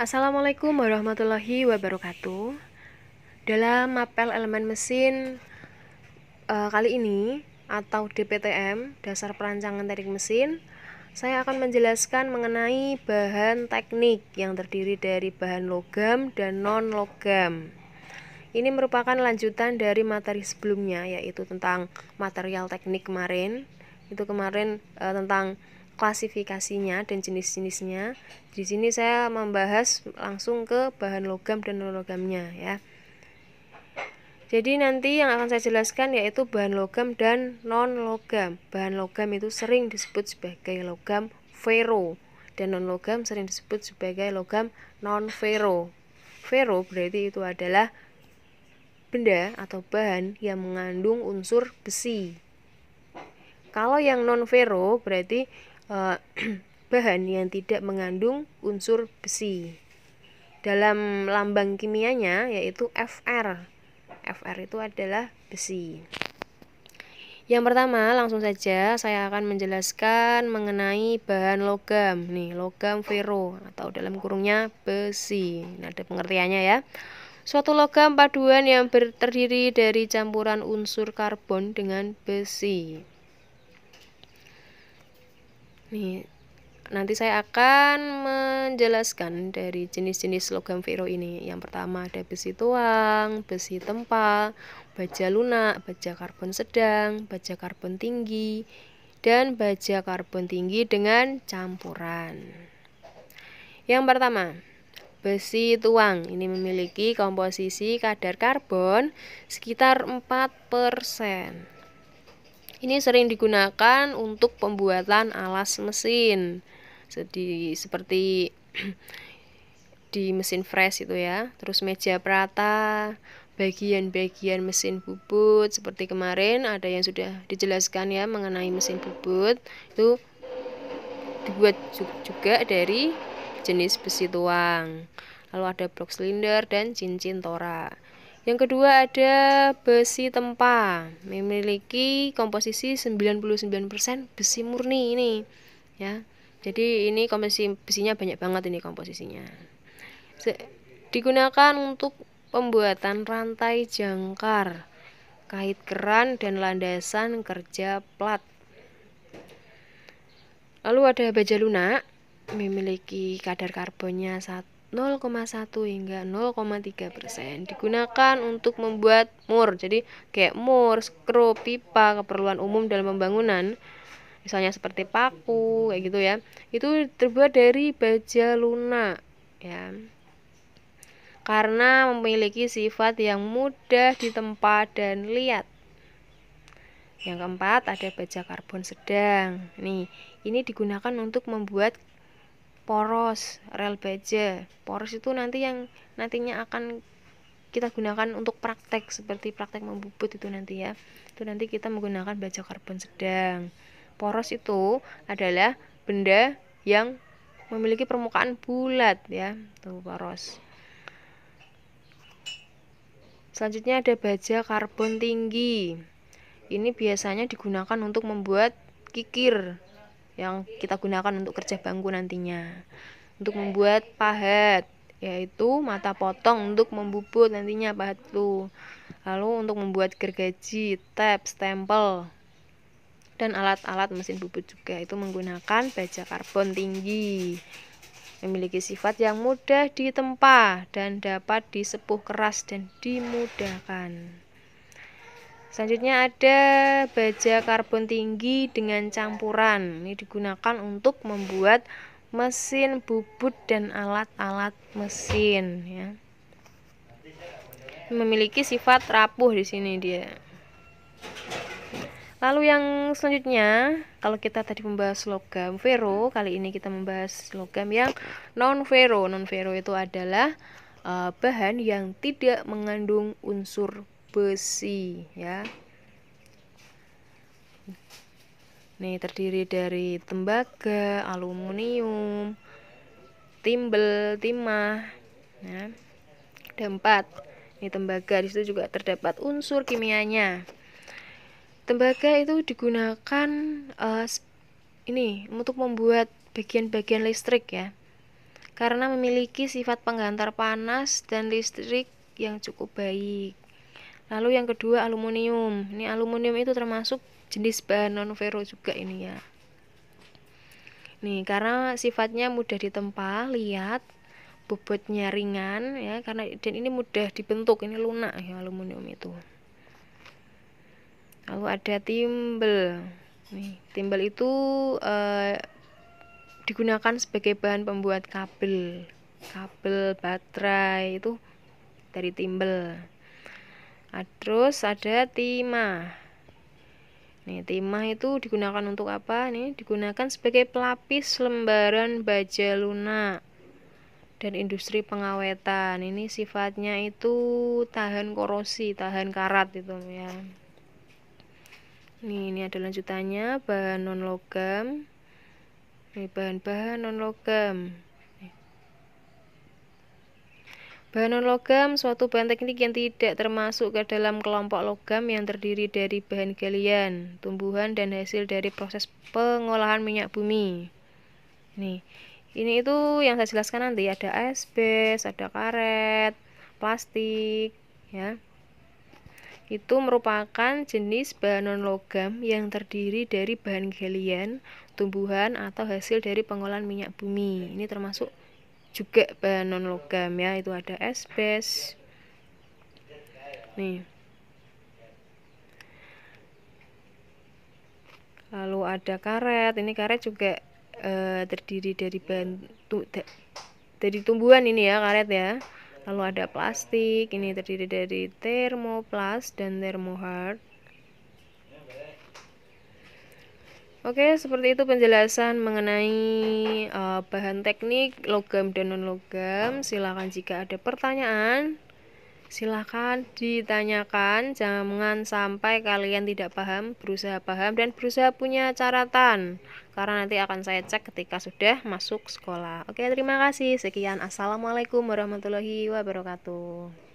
Assalamualaikum warahmatullahi wabarakatuh. Dalam mapel elemen mesin kali ini atau DPTM, Dasar Perancangan Teknik Mesin, saya akan menjelaskan mengenai bahan teknik yang terdiri dari bahan logam dan non-logam. Ini merupakan lanjutan dari materi sebelumnya, yaitu tentang material teknik kemarin. Itu kemarin tentang klasifikasinya dan jenis-jenisnya. Di sini saya membahas langsung ke bahan logam dan non-logamnya ya. Jadi nanti yang akan saya jelaskan yaitu bahan logam dan non-logam. Bahan logam itu sering disebut sebagai logam ferro dan non-logam sering disebut sebagai logam non-ferro. Ferro berarti itu adalah benda atau bahan yang mengandung unsur besi. Kalau yang non-ferro berarti bahan yang tidak mengandung unsur besi. Dalam lambang kimianya yaitu Fr. Fr itu adalah besi. Yang pertama, langsung saja saya akan menjelaskan mengenai bahan logam. Nih, logam ferro atau dalam kurungnya besi. Nah, ada pengertiannya ya. Suatu logam paduan yang terdiri dari campuran unsur karbon dengan besi. Nih, nanti saya akan menjelaskan dari jenis-jenis logam ferro ini. Yang pertama ada besi tuang, besi tempal, baja lunak, baja karbon sedang, baja karbon tinggi, dan baja karbon tinggi dengan campuran. Yang pertama, besi tuang. Ini memiliki komposisi kadar karbon sekitar 4%. Ini sering digunakan untuk pembuatan alas mesin. Seperti di mesin fresh itu ya. Terus meja perata, bagian-bagian mesin bubut seperti kemarin ada yang sudah dijelaskan ya mengenai mesin bubut. Itu dibuat juga dari jenis besi tuang. Lalu ada blok silinder dan cincin tora. Yang kedua ada besi tempa, memiliki komposisi 99% besi murni ini ya. Jadi ini komposisi besinya banyak banget ini komposisinya. Digunakan untuk pembuatan rantai jangkar, kait keran dan landasan kerja plat. Lalu ada baja lunak, memiliki kadar karbonnya 0,1 hingga 0,3%. Digunakan untuk membuat mur. Jadi kayak mur, skru, pipa, keperluan umum dalam pembangunan. Misalnya seperti paku, kayak gitu ya. Itu terbuat dari baja lunak ya. Karena memiliki sifat yang mudah ditempa dan liat. Yang keempat ada baja karbon sedang. Ini digunakan untuk membuat poros rel baja. Poros itu nanti yang nantinya akan kita gunakan untuk praktek seperti praktek membubut itu nanti ya. Itu nanti kita menggunakan baja karbon sedang. Poros itu adalah benda yang memiliki permukaan bulat ya. Tuh poros. Selanjutnya ada baja karbon tinggi. Ini biasanya digunakan untuk membuat kikir yang kita gunakan untuk kerja bangku nantinya. Untuk membuat pahat, yaitu mata potong untuk membubut nantinya pahat itu. Lalu untuk membuat gergaji, tab, stempel, dan alat-alat mesin bubut juga itu menggunakan baja karbon tinggi. Memiliki sifat yang mudah ditempa dan dapat disepuh keras dan dimudahkan. Selanjutnya ada baja karbon tinggi dengan campuran. Ini digunakan untuk membuat mesin bubut dan alat-alat mesin ya. Memiliki sifat rapuh di sini dia. Lalu yang selanjutnya, kalau kita tadi membahas logam ferro, kali ini kita membahas logam yang non-ferro. Non-ferro itu adalah bahan yang tidak mengandung unsur besi ya. Nih terdiri dari tembaga, aluminium, timbel, timah ya. Ada 4. Ini tembaga, di situ juga terdapat unsur kimianya. Tembaga itu digunakan ini untuk membuat bagian-bagian listrik ya. karena memiliki sifat penghantar panas dan listrik yang cukup baik. Lalu yang kedua aluminium. Ini aluminium itu termasuk jenis bahan non-ferro juga ini ya. Nih, karena sifatnya mudah ditempa, lihat bobotnya ringan ya, karena dan ini mudah dibentuk, ini lunak ya aluminium itu. Lalu ada timbel. Nih, timbel itu digunakan sebagai bahan pembuat kabel baterai itu dari timbel. Terus ada timah. Nih, timah itu digunakan untuk apa? Nih, digunakan sebagai pelapis lembaran baja lunak dan industri pengawetan. Ini sifatnya itu tahan korosi, tahan karat itu ya. Ini ada lanjutannya, bahan non logam. Ini bahan-bahan non logam. Bahan non logam suatu bahan teknik yang tidak termasuk ke dalam kelompok logam yang terdiri dari bahan galian, tumbuhan dan hasil dari proses pengolahan minyak bumi. Ini itu yang saya jelaskan nanti, ada asbes, ada karet, plastik ya. Itu merupakan jenis bahan non-logam yang terdiri dari bahan galian, tumbuhan, atau hasil dari pengolahan minyak bumi. Ini termasuk juga bahan non-logam ya, itu ada asbes. Nih. Lalu ada karet, ini karet juga terdiri dari bahan dari tumbuhan ini ya, karet ya. Lalu ada plastik, ini terdiri dari termoplast dan termohard. Oke, seperti itu penjelasan mengenai bahan teknik logam dan non-logam. Silakan jika ada pertanyaan, silakan ditanyakan. Jangan sampai kalian tidak paham, berusaha paham dan berusaha punya catatan, karena nanti akan saya cek ketika sudah masuk sekolah. Oke, terima kasih. Sekian. Assalamualaikum warahmatullahi wabarakatuh.